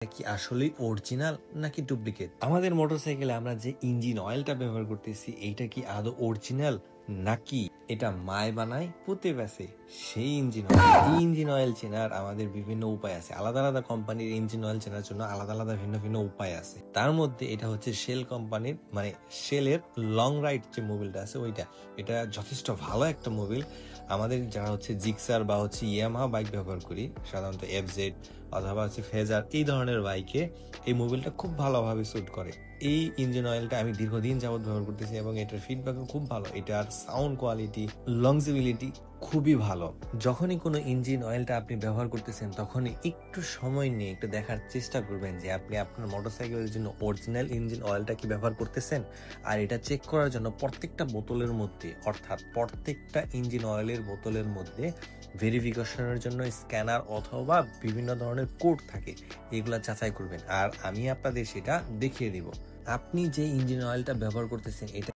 কি আসলেই অরিজিনাল নাকি ডুপ্লিকেট। আমাদের মোটরসাইকেলে আমরা যে ইঞ্জিন অয়েলটা ব্যবহার করতেছি এইটা কি আদৌ অরিজিনাল নাকি এটা মায় বানায় পুঁতে বেছে সেই ইঞ্জিন অয়েল। এই ইঞ্জিন অয়েল চেনার আমাদের বিভিন্ন উপায় আছে। আলাদা আলাদা কোম্পানির ইঞ্জিন অয়েল চেনার জন্য আলাদা আলাদা ভিন্ন ভিন্ন উপায় আছে। তার মধ্যে এটা হচ্ছে শেল কোম্পানির, মানে শেলের লং রাইড যে মোবিলটা আছে ওইটা, এটা যথেষ্ট ভালো একটা মোবিল। আমাদের যারা হচ্ছে জিক্সার বা হচ্ছে ইয়ামাহা বাইক ব্যবহার করি, সাধারণত এফজেড অথবা হচ্ছে ফেজার, এই ধরনের বাইকে এই মোবিলটা খুব ভালোভাবে স্যুট করে। এই ইঞ্জিন অয়েলটা আমি দীর্ঘদিন যাবত ব্যবহার করতেছি এবং এটার ফিডব্যাকও খুব ভালো। এটার সাউন্ড কোয়ালিটি, লংজিবিলিটি খুবই ভালো। যখনই কোনো ইঞ্জিন অয়েলটা আপনি ব্যবহার করতেছেন তখনই একটু সময় নিয়ে একটু দেখার চেষ্টা করবেন যে আপনি আপনার মোটরসাইকেলের জন্য অরিজিনাল ইঞ্জিন অয়েলটা কি ব্যবহার করতেছেন। আর এটা চেক করার জন্য প্রত্যেকটা বোতলের মধ্যে, অর্থাৎ প্রত্যেকটা ইঞ্জিন অয়েলের বোতলের মধ্যে ভেরিফিকেশনের জন্য স্ক্যানার অথবা বিভিন্ন ধরনের কোড থাকে, এগুলা যাচাই করবেন। আর আমি আপনাদের সেটা দেখিয়ে দিব। আপনি যে ইঞ্জিন অয়েলটা ব্যবহার করতেছেন এটা